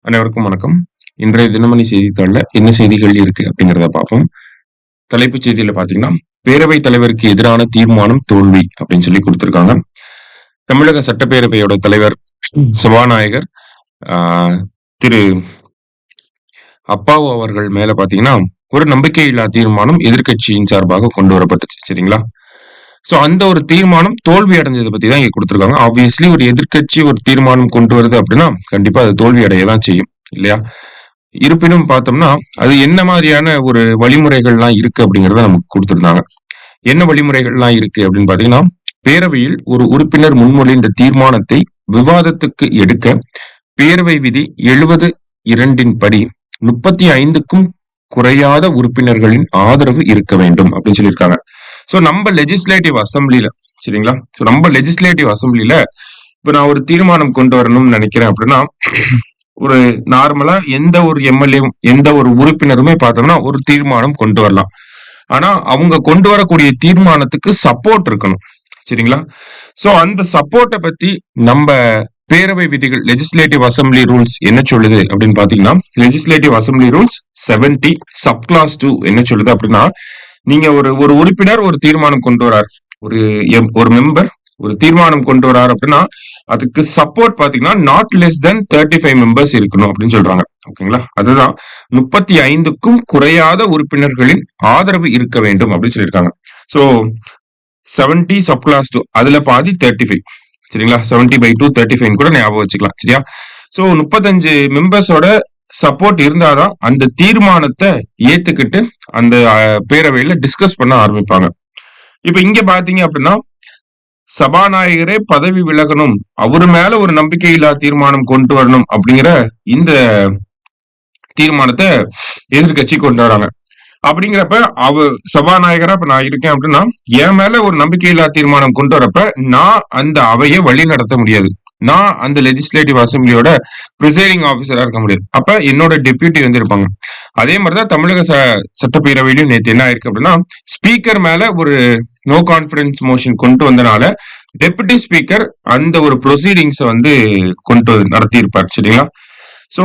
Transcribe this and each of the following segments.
அனைவருக்கும் வணக்கம். இன்றைய தினமணி செய்தித்தாள்ல என்ன செய்திகள் இருக்கு அப்படிங்கிறத பார்ப்போம். தலைப்புச் செய்தியில பார்த்தீங்கன்னா, பேரவைத் தலைவருக்கு எதிரான தீர்மானம் தோல்வி அப்படின்னு சொல்லி குடுத்திருக்காங்க. தமிழக சட்டப்பேரவையோட தலைவர், சபாநாயகர் ஆ திரு அப்பாவு அவர்கள் மேல பார்த்தீங்கன்னா, ஒரு நம்பிக்கையில்லா தீர்மானம் எதிர்க்கட்சியின் சார்பாக கொண்டு வரப்பட்டுச்சு. சரிங்களா? சோ அந்த ஒரு தீர்மானம் தோல்வி அடைஞ்சத பத்தி தான் இங்க குடுத்திருக்காங்க. ஆப்வியஸ்லி ஒரு எதிர்க்கட்சி ஒரு தீர்மானம் கொண்டு வருது அப்படின்னா, கண்டிப்பா அது தோல்வி அடைய தான் செய்யும். இல்லையா? இருப்பினும் பார்த்தோம்னா, அது என்ன மாதிரியான ஒரு வழிமுறைகள்லாம் இருக்கு அப்படிங்கிறத நமக்கு குடுத்திருந்தாங்க. என்ன வழிமுறைகள்லாம் இருக்கு அப்படின்னு பார்த்தீங்கன்னா, பேரவையில் ஒரு உறுப்பினர் முன்மொழிந்த தீர்மானத்தை விவாதத்துக்கு எடுக்க பேரவை விதி 70(2) படி 35க்கும் குறையாத உறுப்பினர்களின் ஆதரவு இருக்க வேண்டும் அப்படின்னு சொல்லியிருக்காங்க. சோ நம்ம லெஜிஸ்லேட்டிவ் அசெம்பிளில சரிங்களா? சோ நம்ம லெஜிஸ்லேட்டிவ் அசெம்பிளில இப்ப நான் ஒரு தீர்மானம் கொண்டு வரணும்னு நினைக்கிறேன் அப்படின்னா, ஒரு நார்மலா எந்த ஒரு எம்எல்ஏவும் எந்த ஒரு உறுப்பினருமே பார்த்தோம்னா ஒரு தீர்மானம் கொண்டு வரலாம். ஆனா அவங்க கொண்டு வரக்கூடிய தீர்மானத்துக்கு சப்போர்ட் இருக்கணும். சரிங்களா? சோ அந்த சப்போர்ட்ட பத்தி நம்ம பேரவை விதிகள் லெஜிஸ்லேட்டிவ் அசெம்பிளி ரூல்ஸ் என்ன சொல்லுது அப்படின்னு பாத்தீங்கன்னா, legislative assembly rules 70 sub clause 2 என்ன சொல்லுது அப்படின்னா, நீங்க ஒரு ஒரு உறுப்பினர் ஒரு தீர்மானம் கொண்டு வரார், ஒரு ஒரு மெம்பர் ஒரு தீர்மானம் கொண்டு வரார் அப்படின்னா, அதுக்கு சப்போர்ட் பாத்தீங்கன்னா நாட் லெஸ் தென் 35 மெம்பர்ஸ் இருக்கணும் அப்படின்னு சொல்றாங்க. ஓகேங்களா? அதுதான் 35க்கும் குறையாத உறுப்பினர்களின் ஆதரவு இருக்க வேண்டும் அப்படின்னு சொல்லியிருக்காங்க. சோ 70 சப் கிளாஸ் 2 அதுல பாதி 35 சரிங்களா? 70/2 35 கூட ஞாபகம் வச்சுக்கலாம். சரியா? சோ 35 மெம்பர்ஸோட சப்போர்ட் இருந்தாதான் அந்த தீர்மானத்தை ஏத்துக்கிட்டு அந்த பேரவையில டிஸ்கஸ் பண்ண ஆரம்பிப்பாங்க. இப்ப இங்க பாத்தீங்க அப்படின்னா, சபாநாயகரே பதவி விலகணும், அவரு மேல ஒரு நம்பிக்கையில்லா தீர்மானம் கொண்டு வரணும் அப்படிங்கிற இந்த தீர்மானத்தை எதிர்க்கட்சி கொண்டு வராங்க. அப்படிங்கிறப்ப சபாநாயகரா இப்ப நான் இருக்கேன் அப்படின்னா, என் மேல ஒரு நம்பிக்கையில்லா தீர்மானம் கொண்டு வரப்ப நான் அந்த அவையை வழி நடத்த முடியாது. நான் அந்த லெஜிஸ்லேட்டிவ் அசெம்பிளியோட பிரிசைடிங் ஆபீசரா இருக்க முடியாது. அப்ப என்னோட டெப்யூட்டி வந்து இருப்பாங்க. அதே மாதிரிதான் தமிழக சட்டப்பேரவையிலும் நேத்து என்ன ஆயிருக்கு அப்படின்னா, ஸ்பீக்கர் மேல ஒரு நோ கான்பிடன்ஸ் மோஷன் கொண்டு வந்தனால டெபுட்டி ஸ்பீக்கர் அந்த ஒரு ப்ரொசீடிங்ஸ் வந்து கொண்டு நடத்தி இருப்பார். சரிங்களா? சோ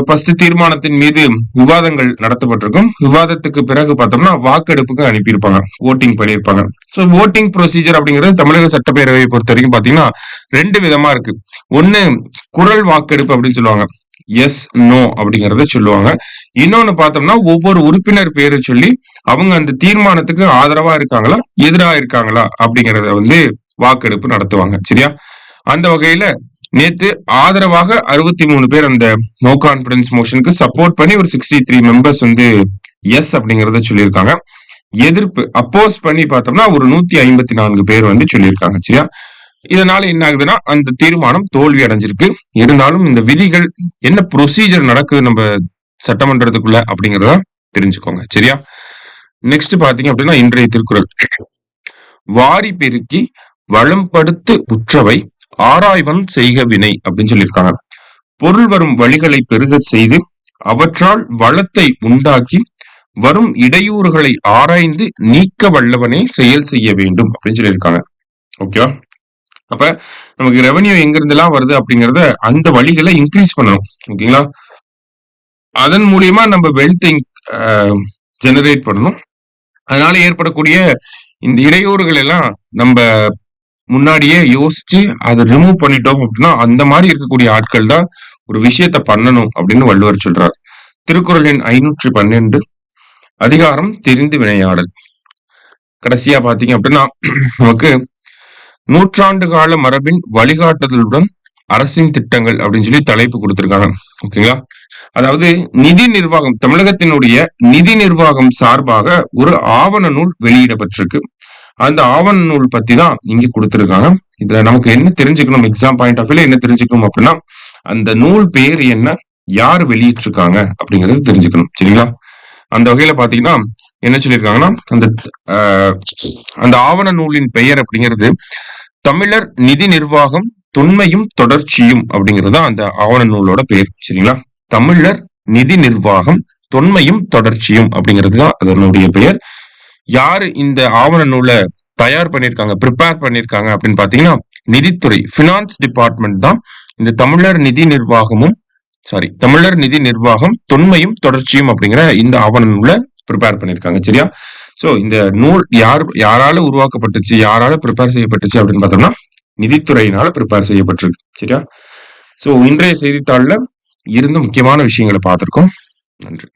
ஃபர்ஸ்ட் தீர்மானத்தின் மீது விவாதங்கள் நடத்தப்பட்டிருக்கும். விவாதத்துக்கு பிறகு பார்த்தோம்னா வாக்கெடுப்புக்கு அனுப்பியிருப்பாங்க, ஓட்டிங் பண்ணியிருப்பாங்க. சோ ஓட்டிங் ப்ரொசீஜர் அப்படிங்கிறது தமிழக சட்டப்பேரவையை பொறுத்த வரைக்கும் பாத்தீங்கன்னா 2 விதமா இருக்கு. ஒண்ணு குரல் வாக்கெடுப்பு அப்படின்னு சொல்லுவாங்க, எஸ் நோ அப்படிங்கறத சொல்லுவாங்க. இன்னொன்னு பார்த்தோம்னா ஒவ்வொரு உறுப்பினர் பேரை சொல்லி அவங்க அந்த தீர்மானத்துக்கு ஆதரவா இருக்காங்களா எதிரா இருக்காங்களா அப்படிங்கறத வந்து வாக்கெடுப்பு நடத்துவாங்க. சரியா? அந்த வகையில நேத்து ஆதரவாக 63 பேர் அந்த நோ கான்பிடன்ஸ் மோஷனுக்கு சப்போர்ட் பண்ணி ஒரு 63 மெம்பர்ஸ் வந்து எஸ் அப்படிங்கறத சொல்லியிருக்காங்க. எதிர்ப்பு அப்போஸ் பண்ணி பார்த்தோம்னா ஒரு 154 பேர் வந்து சொல்லியிருக்காங்க. சரியா? இதனால என்ன ஆகுதுன்னா அந்த தீர்மானம் தோல்வி அடைஞ்சிருக்கு. இருந்தாலும் இந்த விதிகள் என்ன ப்ரொசீஜர் நடக்குது நம்ம சட்டமன்றத்துக்குள்ள அப்படிங்கறத தெரிஞ்சுக்கோங்க. சரியா? நெக்ஸ்ட் பாத்தீங்க அப்படின்னா இன்றைய திருக்குறள், வாரி பெருக்கி வளம்படுத்து உற்றவை ஆராய்வன் செய்க வினை அப்படின்னு சொல்லியிருக்காங்க. பொருள் வரும் வழிகளை பெருக செய்து அவற்றால் வளத்தை உண்டாக்கி வரும் இடையூறுகளை ஆராய்ந்து நீக்க வல்லவனே செயல் செய்ய வேண்டும் அப்படின்னு சொல்லியிருக்காங்க. ஓகேவா? அப்ப நமக்கு ரெவன்யூ எங்க இருந்து எல்லாம் வருது அப்படிங்கறத அந்த வழிகளை இன்க்ரீஸ் பண்ணணும். ஓகேங்களா? அதன் மூலியமா நம்ம வெல்த் ஜெனரேட் பண்ணணும். அதனால ஏற்படக்கூடிய இந்த இடையூறுகள் எல்லாம் நம்ம முன்னாடியே யோசிச்சு அதை ரிமூவ் பண்ணிட்டோம் அப்படின்னா அந்த மாதிரி இருக்கக்கூடிய ஆட்கள் தான் ஒரு விஷயத்த பண்ணணும் அப்படின்னு வள்ளுவர் சொல்றார். திருக்குறளின் 512 அதிகாரம் தெரிந்து வினையாடல். கடைசியா பாத்தீங்க அப்படின்னா நமக்கு நூற்றாண்டு கால மரபின் வழிகாட்டுதலுடன் அரசின் திட்டங்கள் அப்படின்னு சொல்லி தலைப்பு கொடுத்திருக்காங்க. ஓகேங்களா? அதாவது நிதி நிர்வாகம், தமிழகத்தினுடைய நிதி நிர்வாகம் சார்பாக ஒரு ஆவண நூல் வெளியிடப்பட்டிருக்கு. அந்த ஆவண நூல் பத்தி தான் இங்க கொடுத்திருக்காங்க. இதுல நமக்கு என்ன தெரிஞ்சுக்கணும், எக்ஸாம் பாயிண்ட் ஆஃப் வியூல என்ன தெரிஞ்சுக்கணும் அப்படின்னா, அந்த நூல் பேர் என்ன, யார் வெளியிட்டிருக்காங்க அப்படிங்கறது தெரிஞ்சுக்கணும். சரிங்களா? அந்த வகையில பாத்தீங்கன்னா என்ன சொல்லியிருக்காங்கன்னா, அந்த ஆவண நூலின் பெயர் அப்படிங்கிறது தமிழர் நிதி நிர்வாகம் தொன்மையும் தொடர்ச்சியும் அப்படிங்கிறது அந்த ஆவண நூலோட பேர். சரிங்களா? தமிழர் நிதி நிர்வாகம் தொன்மையும் தொடர்ச்சியும் அப்படிங்கிறது தான் அதனுடைய பெயர். யாரு இந்த ஆவண நூலை தயார் பண்ணிருக்காங்க, ப்ரிப்பேர் பண்ணிருக்காங்க அப்படின்னு பாத்தீங்கன்னா நிதித்துறை, பினான்ஸ் டிபார்ட்மெண்ட் தான் இந்த தமிழர் நிதி நிர்வாகமும் தமிழர் நிதி நிர்வாகம் தொன்மையும் தொடர்ச்சியும் அப்படிங்கிற இந்த ஆவண நூலை ப்ரிப்பேர் பண்ணியிருக்காங்க. சரியா? சோ இந்த நூல் யாரால உருவாக்கப்பட்டுச்சு, யாரால ப்ரிப்பேர் செய்யப்பட்டுச்சு அப்படின்னு பார்த்தோம்னா நிதித்துறையினால ப்ரிப்பேர் செய்யப்பட்டிருக்கு. சரியா? சோ இன்றைய செய்தித்தாள்ல இருந்த முக்கியமான விஷயங்களை பார்த்திருக்கோம். நன்றி.